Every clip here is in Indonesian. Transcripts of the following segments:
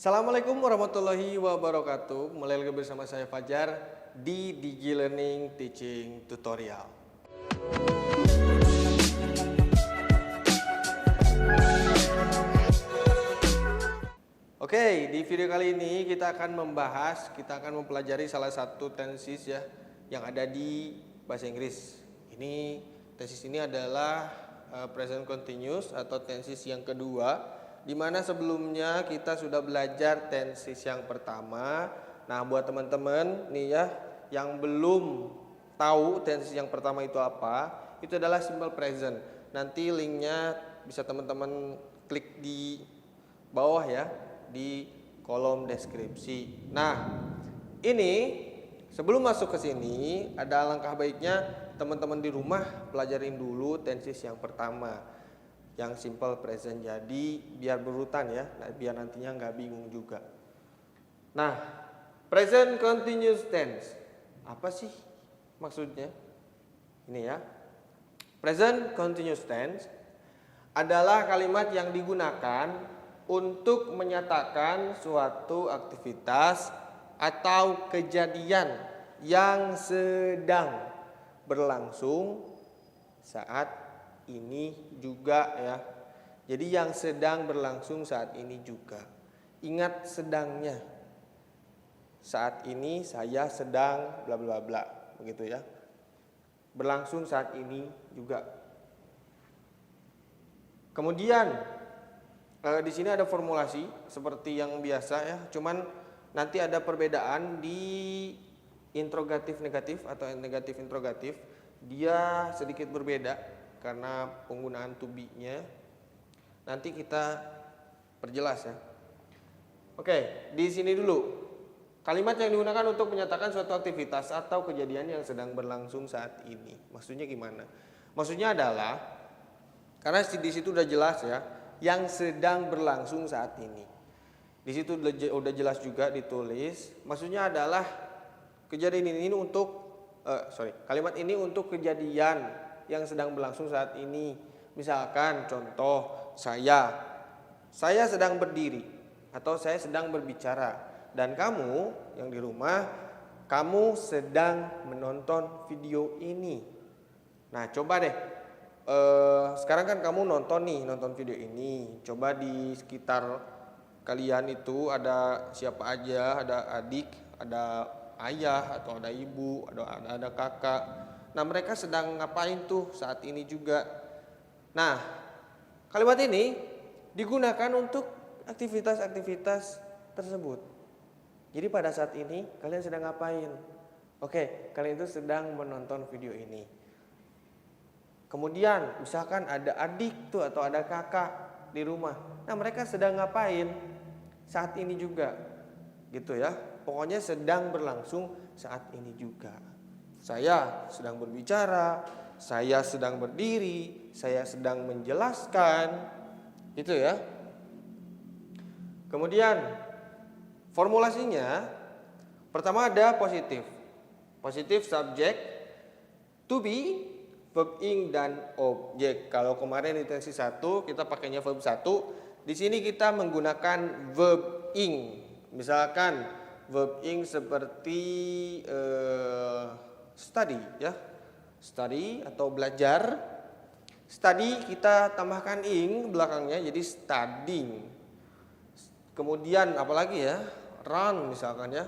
Assalamualaikum warahmatullahi wabarakatuh. Kembali lagi bersama saya Fajar di Digi Learning Teaching Tutorial. Oke, di video kali ini kita akan mempelajari salah satu tenses ya yang ada di bahasa Inggris. Tenses ini adalah present continuous atau tenses yang kedua, di mana sebelumnya kita sudah belajar tenses yang pertama. Nah, buat teman-teman nih ya yang belum tahu tenses yang pertama itu apa, itu adalah simple present. Nanti linknya bisa teman-teman klik di bawah ya, di kolom deskripsi. Nah, ini sebelum masuk ke sini ada alangkah baiknya teman-teman di rumah pelajarin dulu tenses yang pertama, yang simple present. Jadi biar berurutan ya, biar nantinya nggak bingung juga. Nah, present continuous tense apa sih maksudnya? Ini ya, present continuous tense adalah kalimat yang digunakan untuk menyatakan suatu aktivitas atau kejadian yang sedang berlangsung saat ini juga ya. Jadi yang sedang berlangsung saat ini juga. Ingat sedangnya. Saat ini saya sedang bla bla bla, begitu ya. Berlangsung saat ini juga. Kemudian di sini ada formulasi seperti yang biasa ya, cuman nanti ada perbedaan di interrogatif negatif atau negatif interrogatif. Dia sedikit berbeda karena penggunaan to be-nya. Nanti kita perjelas ya. Oke, di sini dulu. Kalimat yang digunakan untuk menyatakan suatu aktivitas atau kejadian yang sedang berlangsung saat ini. Maksudnya gimana? Maksudnya adalah, karena di situ udah jelas ya, yang sedang berlangsung saat ini. Di situ udah jelas juga ditulis. Maksudnya adalah kejadian ini untuk kalimat ini untuk kejadian yang sedang berlangsung saat ini. Misalkan contoh, saya sedang berdiri atau saya sedang berbicara, dan kamu yang di rumah, kamu sedang menonton video ini. Nah, coba deh, sekarang kan kamu nonton video ini. Coba di sekitar kalian itu ada siapa aja, ada adik, ada ayah, atau ada ibu, ada kakak. Nah, mereka sedang ngapain tuh saat ini juga. Nah, kalimat ini digunakan untuk aktivitas-aktivitas tersebut. Jadi pada saat ini kalian sedang ngapain? Oke, kalian itu sedang menonton video ini. Kemudian misalkan ada adik tuh atau ada kakak di rumah. Nah, mereka sedang ngapain saat ini juga. Gitu ya. Pokoknya sedang berlangsung saat ini juga. Saya sedang berbicara, saya sedang berdiri, saya sedang menjelaskan, gitu ya. Kemudian formulasinya, pertama ada positif. Positif subjek, to be, verb ing dan objek. Kalau kemarin di tenses 1 kita pakainya verb 1, di sini kita menggunakan verb ing. Misalkan verb ing seperti study ya, study atau belajar. Study kita tambahkan ing belakangnya jadi studying. Kemudian apalagi ya, run misalkan ya,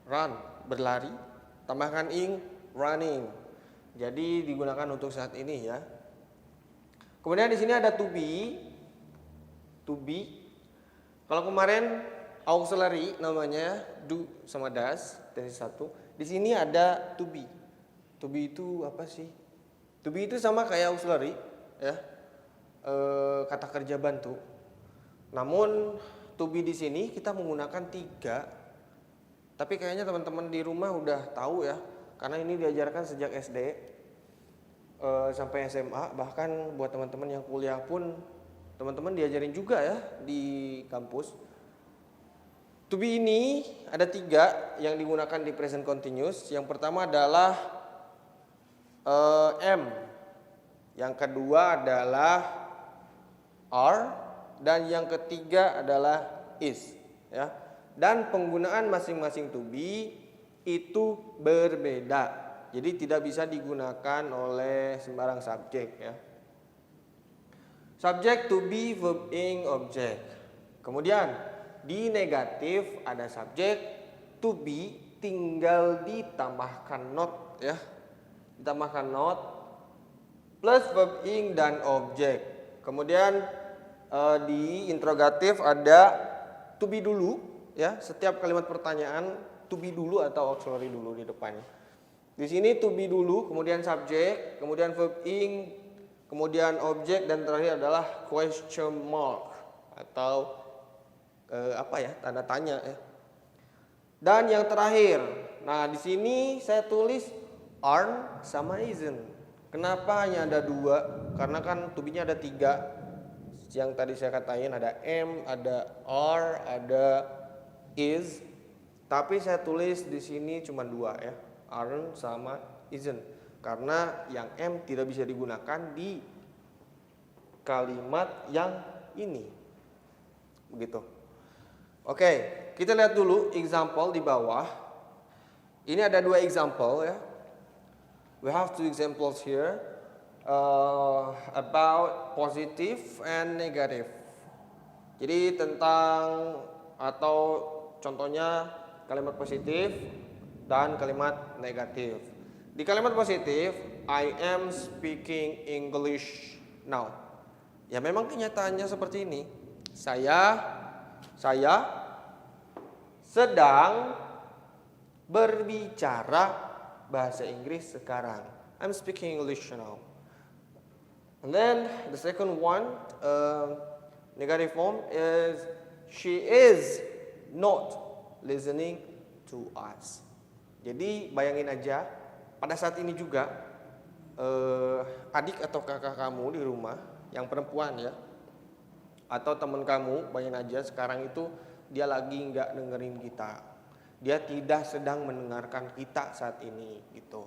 run berlari, tambahkan ing running. Jadi digunakan untuk saat ini ya. Kemudian di sini ada to be. Kalau kemarin auxiliary namanya do sama does tenses 1. Di sini ada to be. To be itu apa sih? To be itu sama kayak auxiliary ya. Kata kerja bantu. Namun to be di sini kita menggunakan 3. Tapi kayaknya teman-teman di rumah udah tahu ya, karena ini diajarkan sejak SD sampai SMA. Bahkan buat teman-teman yang kuliah pun teman-teman diajarin juga ya di kampus. To be ini ada 3 yang digunakan di present continuous. Yang pertama adalah am. Yang kedua adalah are. Dan yang ketiga adalah is. ya. Dan penggunaan masing-masing to be itu berbeda. Jadi tidak bisa digunakan oleh sembarang subjek ya. Subjek, to be, verb, ing, object. Kemudian di negatif ada subjek, to be tinggal ditambahkan not ya. Ditambahkan not plus verb, ing, dan objek. Kemudian di interrogatif ada to be dulu ya. Setiap kalimat pertanyaan to be dulu atau auxiliary dulu di depannya. Di sini to be dulu, kemudian subjek, kemudian verb, ing, kemudian objek, dan terakhir adalah question mark atau tanda tanya ya. Dan yang terakhir, nah di sini saya tulis aren't sama isn't. Kenapa hanya ada 2? Karena kan to be-nya ada 3. Yang tadi saya katain ada am, ada are, ada is. Tapi saya tulis di sini cuma 2 ya. Aren't sama isn't. Karena yang am tidak bisa digunakan di kalimat yang ini. Begitu. Oke, kita lihat dulu example di bawah. Ini ada 2 example ya. We have 2 examples here about positive and negative. Jadi tentang atau contohnya kalimat positif dan kalimat negatif. Di kalimat positif, I am speaking English now. Ya memang kenyataannya seperti ini. Saya sedang berbicara bahasa Inggris sekarang. I'm speaking English now. And then the second one, negative form is she is not listening to us. Jadi bayangin aja pada saat ini juga adik atau kakak kamu di rumah yang perempuan ya, atau teman kamu, bayangin aja sekarang itu dia lagi nggak dengerin kita. Dia tidak sedang mendengarkan kita saat ini gitu.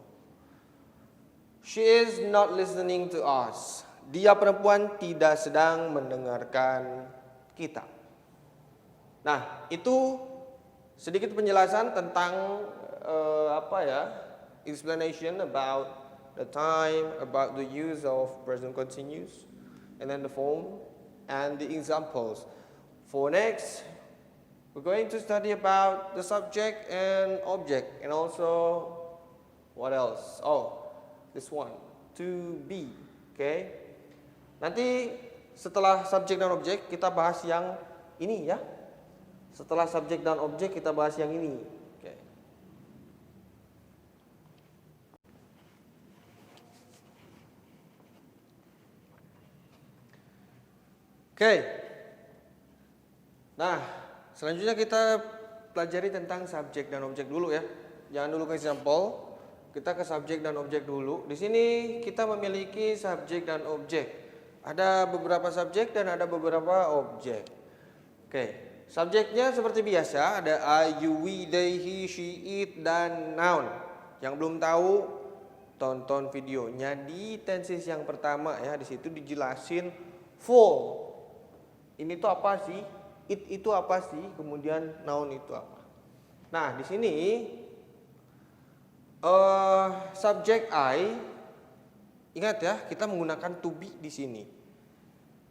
She is not listening to us. Dia perempuan tidak sedang mendengarkan kita. Nah, itu sedikit penjelasan tentang explanation about the time, about the use of present continuous, and then the form and the examples. For next, we're going to study about the subject and object, and also what else? Oh, this one, to be. Okay. Nanti setelah subjek dan objek kita bahas yang ini ya. Setelah subjek dan objek kita bahas yang ini. Okay. Okay. Nah, selanjutnya kita pelajari tentang subjek dan objek dulu ya. Jangan dulu ke example, kita ke subjek dan objek dulu. Di sini kita memiliki subjek dan objek. Ada beberapa subjek dan ada beberapa objek. Oke, subjeknya seperti biasa ada I, you, we, they, he, she, it, dan noun. Yang belum tahu, tonton videonya di tenses yang pertama ya. Di situ dijelasin full. Ini tuh apa sih? It itu apa sih? Kemudian noun itu apa? Nah, di sini subjek I, ingat ya, kita menggunakan to be di sini.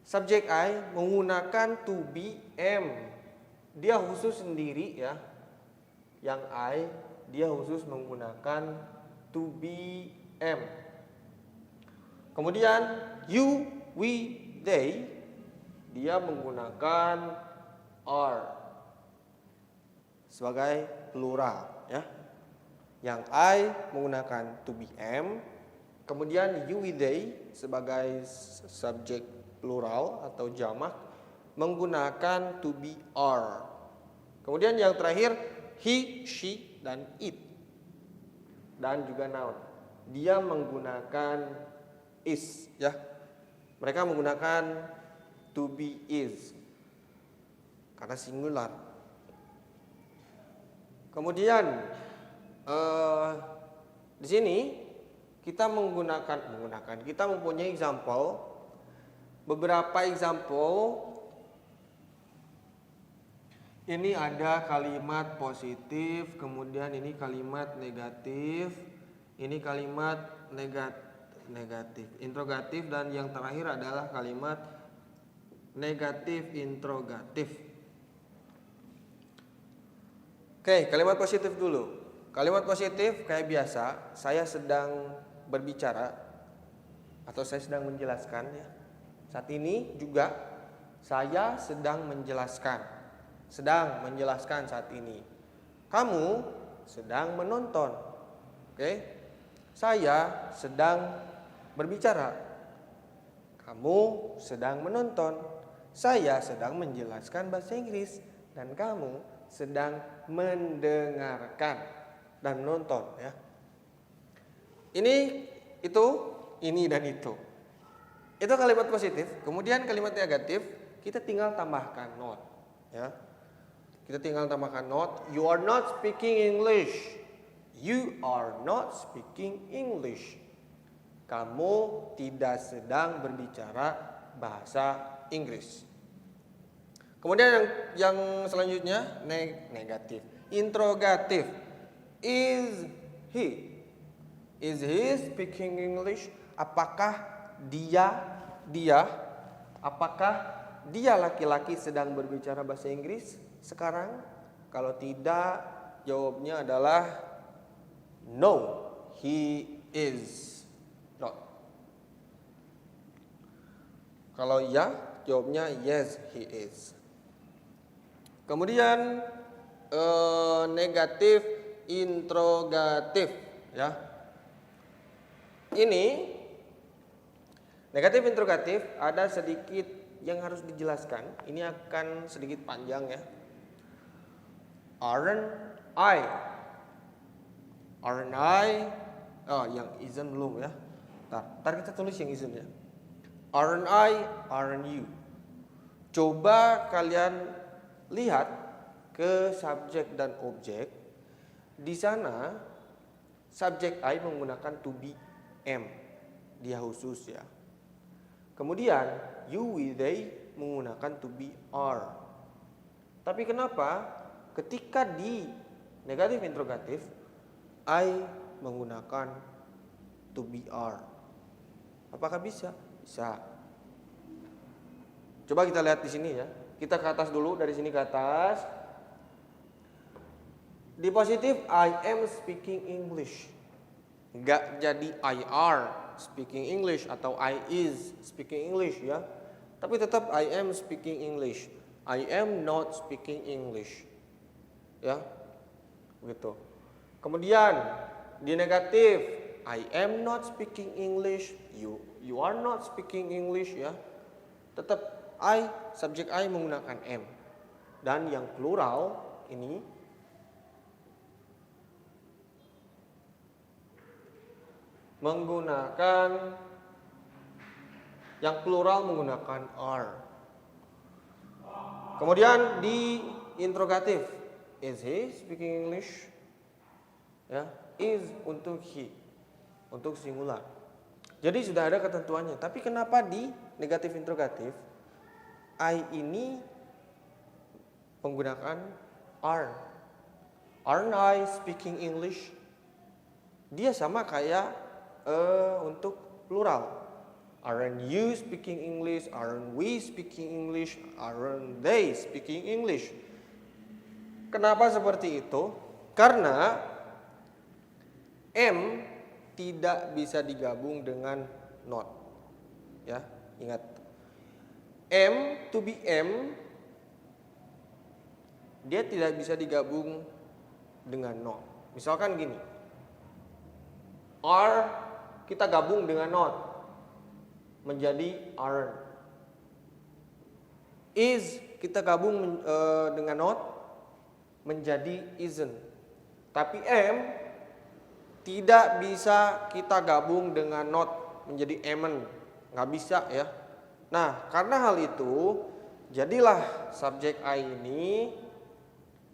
Subjek I menggunakan to be am. Dia khusus sendiri ya. Yang I dia khusus menggunakan to be am. Kemudian you, we, they dia menggunakan are sebagai plural ya. Yang I menggunakan to be am, kemudian you, we, they sebagai subjek plural atau jamak menggunakan to be are. Kemudian yang terakhir he, she, dan it, dan juga noun. Dia menggunakan is ya. Mereka menggunakan to be is karena singular. Kemudian di sini kita kita mempunyai example, beberapa example Ini ada kalimat positif, kemudian ini kalimat negatif, ini kalimat negatif, interrogatif, dan yang terakhir adalah kalimat negatif interrogatif. Oke, kalimat positif dulu. Kalimat positif kayak biasa, saya sedang berbicara atau saya sedang menjelaskan ya. Saat ini juga saya sedang menjelaskan saat ini. Kamu sedang menonton. Oke? Saya sedang berbicara. Kamu sedang menonton. Saya sedang menjelaskan bahasa Inggris dan kamu sedang mendengarkan dan menonton ya. Ini, itu, ini dan itu. Itu kalimat positif. Kemudian kalimat negatif kita tinggal tambahkan not ya. Kita tinggal tambahkan not. You are not speaking English. You are not speaking English. Kamu tidak sedang berbicara bahasa Inggris. Kemudian yang selanjutnya negatif, interrogatif. Is he speaking English? Apakah apakah dia laki-laki sedang berbicara bahasa Inggris sekarang? Kalau tidak, jawabnya adalah no, he is not. Kalau ya, jawabnya yes, he is. Kemudian negatif interrogatif ya. Ini negatif interrogatif ada sedikit yang harus dijelaskan. Ini akan sedikit panjang ya. Aren't I? Oh, yang isn't belum ya. Ntar kita tulis yang isn't ya. Aren't I? Aren't you? Coba kalian lihat ke subjek dan objek. Di sana subjek I menggunakan to be am, dia khusus ya. Kemudian you, we, they menggunakan to be are. Tapi kenapa ketika di negatif interrogatif I menggunakan to be are? Apakah bisa? Bisa. Coba kita lihat di sini ya. Kita ke atas dulu, dari sini ke atas. Di positif I am speaking English. Enggak jadi I are speaking English atau I is speaking English ya. Tapi tetap I am speaking English. I am not speaking English. Ya. Begitu. Kemudian di negatif I am not speaking English. You are not speaking English ya. Tetap I, subjek I menggunakan am. Dan yang plural ini menggunakan are. Kemudian di interrogatif is he speaking English? Ya, is untuk he, untuk singular. Jadi sudah ada ketentuannya. Tapi kenapa di negatif interrogatif I ini menggunakan are? Aren't I speaking English? Dia sama kayak untuk plural. Aren't you speaking English? Aren't we speaking English? Aren't they speaking English? Kenapa seperti itu? Karena am tidak bisa digabung dengan not. Ya, ingat. Am, to be am, dia tidak bisa digabung dengan not. Misalkan gini. Are kita gabung dengan not menjadi aren't. Is kita gabung dengan not menjadi isn't. Tapi am tidak bisa kita gabung dengan not menjadi amn't. Nggak bisa ya. Nah, karena hal itu, jadilah subjek I ini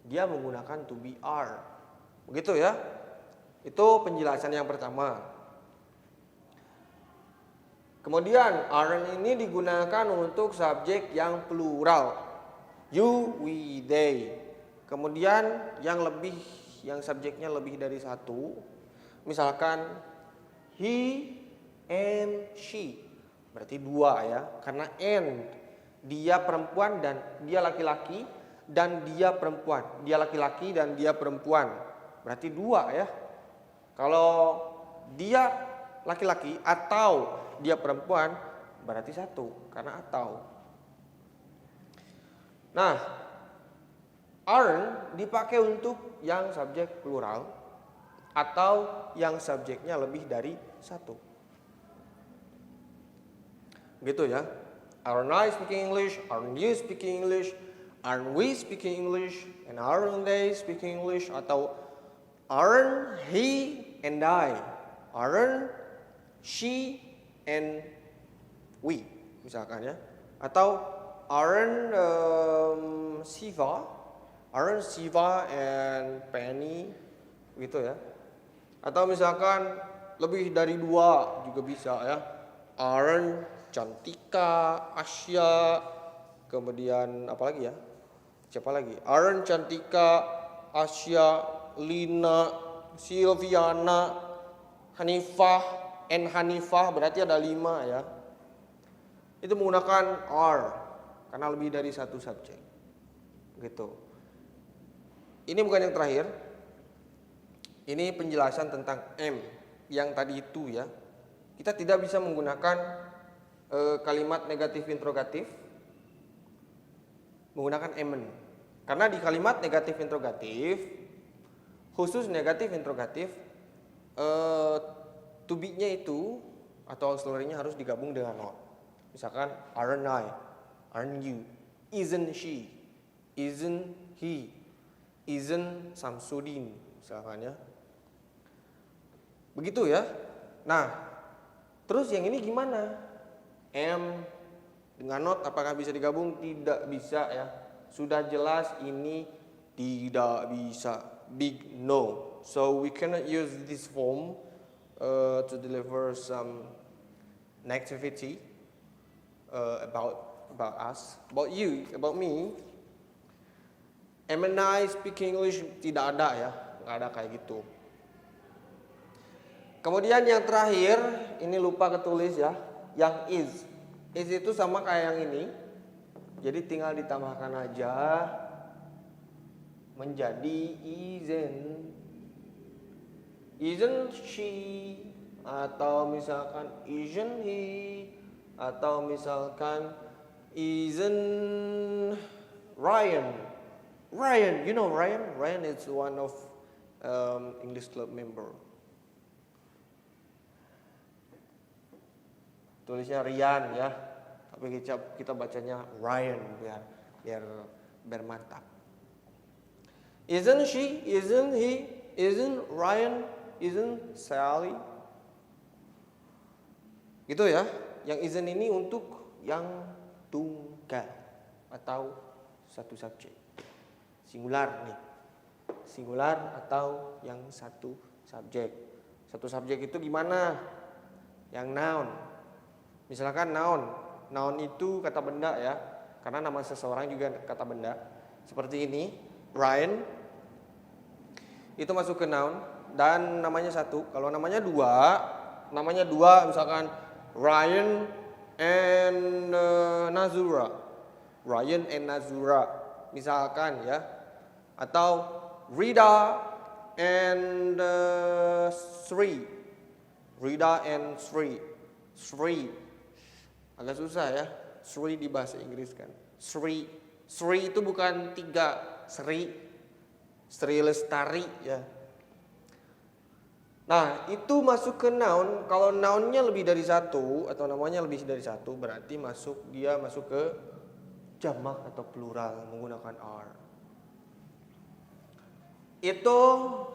dia menggunakan to be are. Begitu ya. Itu penjelasan yang pertama. Kemudian aren't ini digunakan untuk subjek yang plural. You, we, they. Kemudian yang subjeknya lebih dari satu, misalkan he and she, berarti dua ya, karena and dia perempuan dan dia laki-laki dan dia perempuan, dia laki-laki dan dia perempuan, berarti dua ya. Kalau dia laki-laki atau dia perempuan berarti satu karena atau. Nah, aren't dipakai untuk yang subjek plural atau yang subjeknya lebih dari satu. Gitu ya. Aren't I speaking English? Aren't you speaking English? Aren't we speaking English? And aren't they speaking English? Atau aren't he and I? Aren't she and we? Misalkan ya. Atau aren't Siva? Aren't Siva and Penny? Gitu ya. Atau misalkan lebih dari dua juga bisa ya. Aren't Cantika, Asya, kemudian apa lagi ya? Siapa lagi? Aren't Cantika, Asya, Lina, Silviana, Hanifah, and Hanifah, berarti ada 5 ya. Itu menggunakan are karena lebih dari satu subjek. Gitu. Ini bukan yang terakhir. Ini penjelasan tentang am yang tadi itu ya. Kita tidak bisa menggunakan kalimat negatif interrogatif menggunakan amen. Karena di kalimat negatif interrogatif, khusus negatif interrogatif, to be-nya itu atau auxiliary-nya harus digabung dengan not. Misalkan aren't I, aren't you, isn't she, isn't he, isn't Samsudin, misalkan ya. Begitu ya. Nah, terus yang ini gimana? Am dengan not apakah bisa digabung? Tidak bisa ya. Sudah jelas ini tidak bisa. Big no. So we cannot use this form to deliver some negativity about us, about you, about me. Am and I speaking English? Tidak ada ya. Nggak ada kayak gitu. Kemudian yang terakhir, ini lupa ketulis ya, yang is. Is itu sama kayak yang ini. Jadi tinggal ditambahkan aja menjadi isn't. Isn't she, atau misalkan isn't he, atau misalkan isn't Ryan. Ryan, you know Ryan? Ryan is one of English club member. Tulisnya Ryan ya, tapi kita bacanya Ryan biar mantap. Isn't she? Isn't he? Isn't Ryan? Isn't Sally? Gitu ya. Yang isn't ini untuk yang tunggal atau satu subjek. Singular nih. Singular atau yang satu subjek. Satu subjek itu gimana? Yang noun. Misalkan noun. Noun itu kata benda ya. Karena nama seseorang juga kata benda. Seperti ini, Ryan. Itu masuk ke noun dan namanya satu. Kalau namanya dua misalkan Ryan and Nazura. Ryan and Nazura misalkan ya. Atau Rida and Sri. Rida and Sri. Sri. Agak susah ya. Sri di bahasa Inggris kan. Sri. Sri itu bukan 3 Sri. Sri Lestari ya. Nah, itu masuk ke noun. Kalau nounnya lebih dari satu atau namanya lebih dari satu, berarti dia masuk ke jamak atau plural menggunakan are. Itu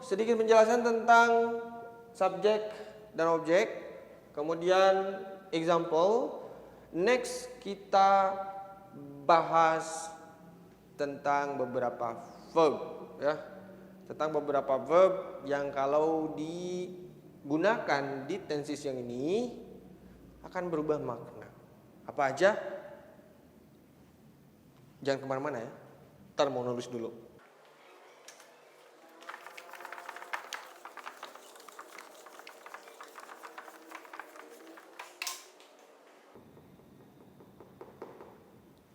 sedikit penjelasan tentang subjek dan objek. Kemudian example. Next kita bahas tentang beberapa verb ya. Tentang beberapa verb yang kalau digunakan di tenses yang ini akan berubah makna. Apa aja? Jangan kemana-mana ya. Ntar mau nulis dulu.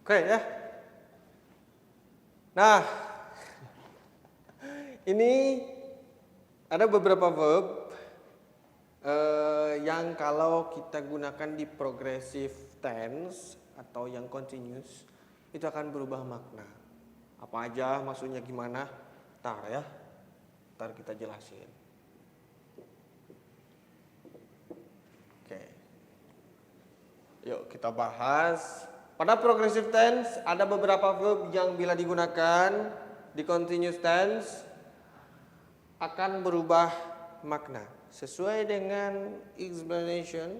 Oke ya. Nah, ini ada beberapa verb yang kalau kita gunakan di progressive tense atau yang continuous itu akan berubah makna. Apa aja maksudnya gimana? Ntar kita jelasin. Oke. Yuk kita bahas. Pada progressive tense ada beberapa verb yang bila digunakan di continuous tense akan berubah makna sesuai dengan explanation.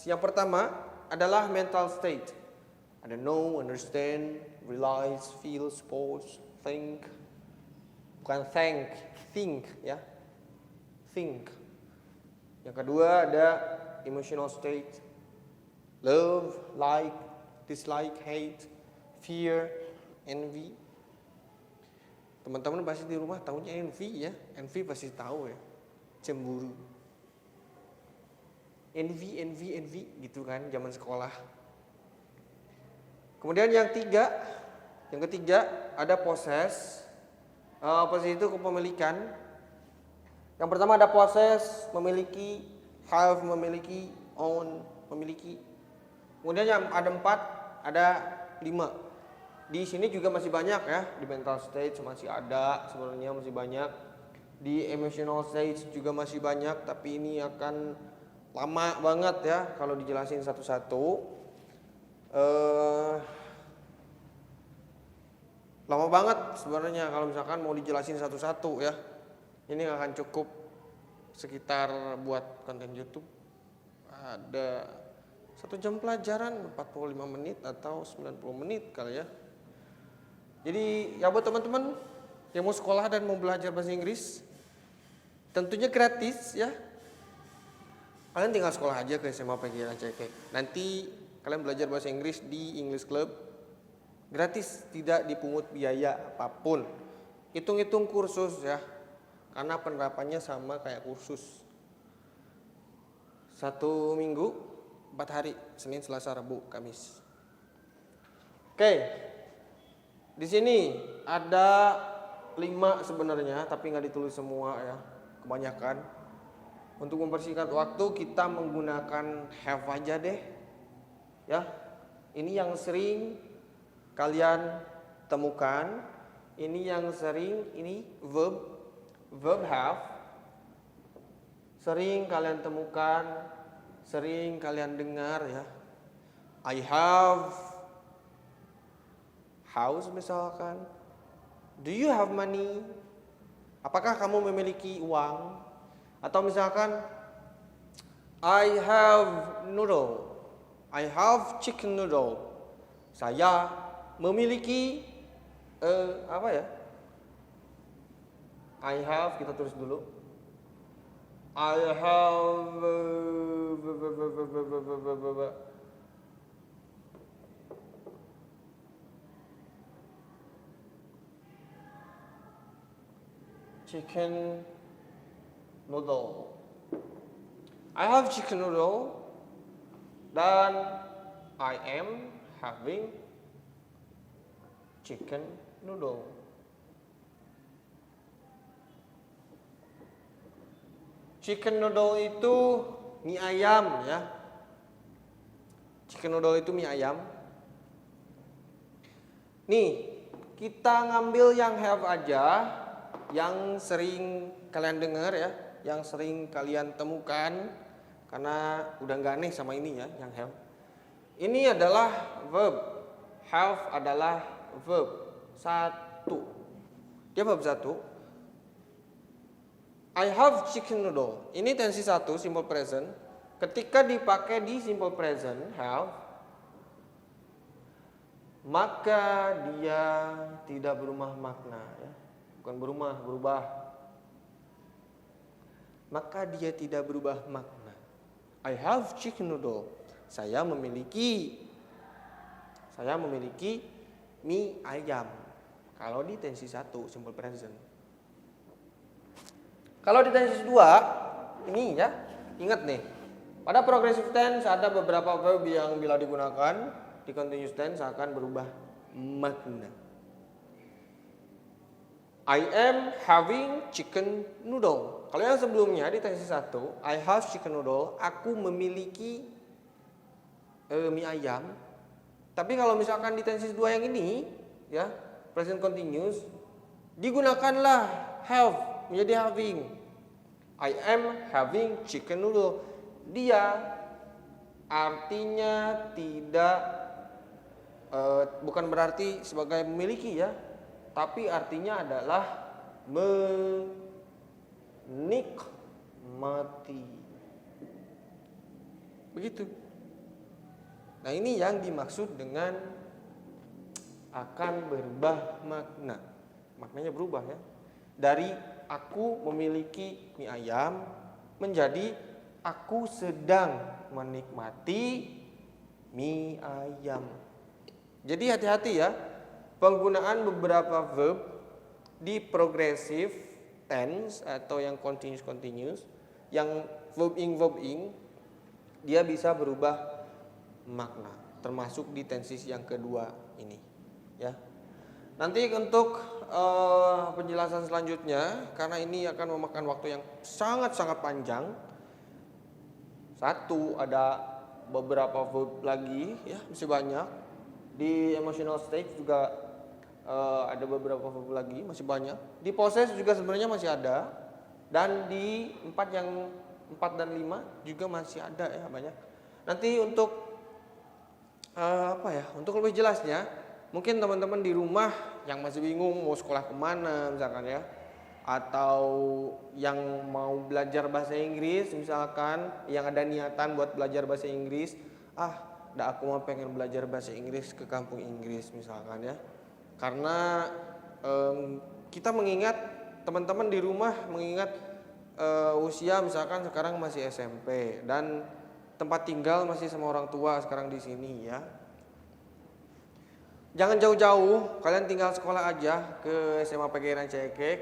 Yang pertama adalah mental state. Ada know, understand, realize, feel, suppose, think. Bukan think ya. Think. Yang kedua ada emotional state. Love, like, dislike, hate, fear, envy. Teman-teman pasti di rumah tahunya envy ya. Envy pasti tahu ya. Cemburu. Envy gitu kan zaman sekolah. Kemudian yang ketiga ada possess. Possess itu kepemilikan. Yang pertama ada possess, memiliki, have, memiliki, own, memiliki. Kemudian yang ada 4, ada 5. Di sini juga masih banyak ya, di mental state masih ada, sebenarnya masih banyak. Di emotional state juga masih banyak, tapi ini akan lama banget ya kalau dijelasin satu-satu. Lama banget sebenarnya kalau misalkan mau dijelasin satu-satu ya. Ini gak akan cukup sekitar buat konten YouTube. Ada 1 jam pelajaran 45 menit atau 90 menit kali ya. Jadi ya buat teman-teman yang mau sekolah dan mau belajar bahasa Inggris tentunya gratis ya. Kalian tinggal sekolah aja ke SMA PGRI Cekek. Nanti kalian belajar bahasa Inggris di English Club gratis, tidak dipungut biaya apapun. Hitung-hitung kursus ya, karena penerapannya sama kayak kursus. 1 minggu 4 hari, Senin, Selasa, Rabu, Kamis. Oke, di sini ada 5 sebenarnya, tapi nggak ditulis semua ya, kebanyakan. Untuk mempersingkat waktu kita menggunakan have aja deh, ya. Ini yang sering kalian temukan. Ini yang sering, ini verb have. Sering kalian temukan, sering kalian dengar ya. I have house misalkan. Do you have money? Apakah kamu memiliki uang? Atau misalkan I have noodle. I have chicken noodle. Saya memiliki apa ya? I have, kita tulis dulu. I have chicken noodle. I have chicken noodle dan I am having chicken noodle. Chicken noodle itu mie ayam ya. Chicken noodle itu mie ayam. Nih, kita ngambil yang have aja, yang sering kalian dengar ya, yang sering kalian temukan, karena udah nggak aneh sama ini ya, yang have. Ini adalah verb. Have adalah verb 1. Dia verb 1. I have chicken noodle. Ini tensi 1, simple present. Ketika dipakai di simple present, have, maka dia tidak berubah makna ya. Bukan berubah. Maka dia tidak berubah makna. I have chicken noodle. Saya memiliki mie ayam. Kalau di tensi 1, simple present. Kalau di tensi 2, ini ya, ingat nih. Pada progressive tense ada beberapa verb yang bila digunakan di continuous tense akan berubah makna. I am having chicken noodle. Kalau yang sebelumnya di tensi 1, I have chicken noodle, aku memiliki mie ayam. Tapi kalau misalkan di tensi 2 yang ini, ya, present continuous, digunakanlah have menjadi having. I am having chicken noodle. Dia artinya tidak bukan berarti sebagai memiliki ya, tapi artinya adalah menikmati. Begitu. Nah, ini yang dimaksud dengan akan berubah makna. Maknanya berubah ya. Dari aku memiliki mie ayam menjadi aku sedang menikmati mie ayam. Jadi hati-hati ya, penggunaan beberapa verb di progressive tense atau yang continuous, yang verb ing, dia bisa berubah makna, termasuk di tenses yang kedua ini. Ya, nanti untuk penjelasan selanjutnya, karena ini akan memakan waktu yang sangat-sangat panjang. Satu, ada beberapa verb lagi, ya masih banyak. Di emotional state juga ada beberapa verb lagi, masih banyak. Di possess juga sebenarnya masih ada. Dan di 4 dan 5 juga masih ada ya, banyak. Nanti untuk untuk lebih jelasnya, mungkin teman-teman di rumah yang masih bingung mau sekolah kemana misalkan ya, atau yang mau belajar bahasa Inggris misalkan, yang ada niatan buat belajar bahasa Inggris, aku mau pengen belajar bahasa Inggris ke kampung Inggris misalkan ya. Karena kita mengingat, teman-teman di rumah mengingat usia misalkan sekarang masih SMP dan tempat tinggal masih sama orang tua sekarang di sini ya. Jangan jauh-jauh, kalian tinggal sekolah aja ke SMA PGRI Cekek,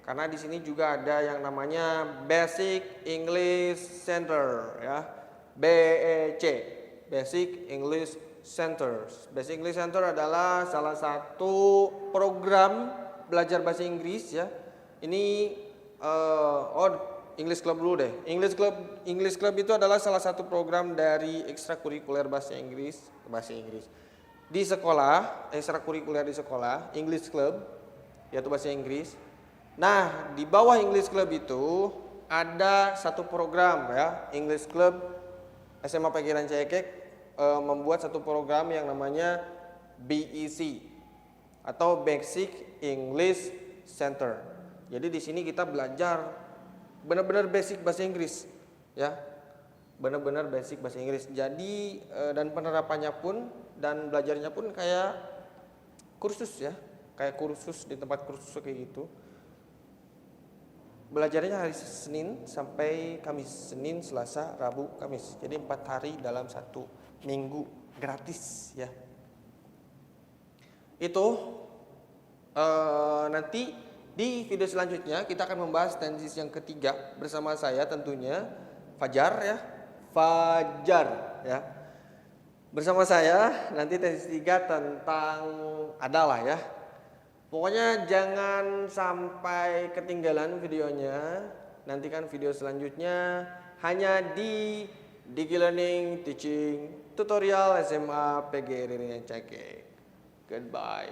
karena di sini juga ada yang namanya Basic English Center ya, BEC, Basic English Center. Basic English Center adalah salah satu program belajar bahasa Inggris ya. Ini English Club dulu deh. English Club itu adalah salah satu program dari ekstrakurikuler bahasa Inggris. Di sekolah, ekstrakurikuler di sekolah, English Club, yaitu bahasa Inggris. Nah, di bawah English Club itu ada satu program ya, English Club SMA PGRI Cekek membuat satu program yang namanya BEC atau Basic English Center. Jadi di sini kita belajar benar-benar basic bahasa Inggris ya. Benar-benar basic bahasa Inggris. Jadi dan penerapannya pun dan belajarnya pun kayak kursus ya, kayak kursus di tempat kursus kayak gitu. Belajarnya hari Senin sampai Kamis, Senin, Selasa, Rabu, Kamis. Jadi 4 hari dalam 1 minggu gratis ya. Itu nanti di video selanjutnya kita akan membahas tenses yang ketiga bersama saya tentunya Fajar ya. Bersama saya nanti tenses 3 tentang adalah ya. Pokoknya jangan sampai ketinggalan videonya. Nantikan video selanjutnya hanya di Digi Learning Teaching Tutorial SMA PGRI Cekek. Goodbye.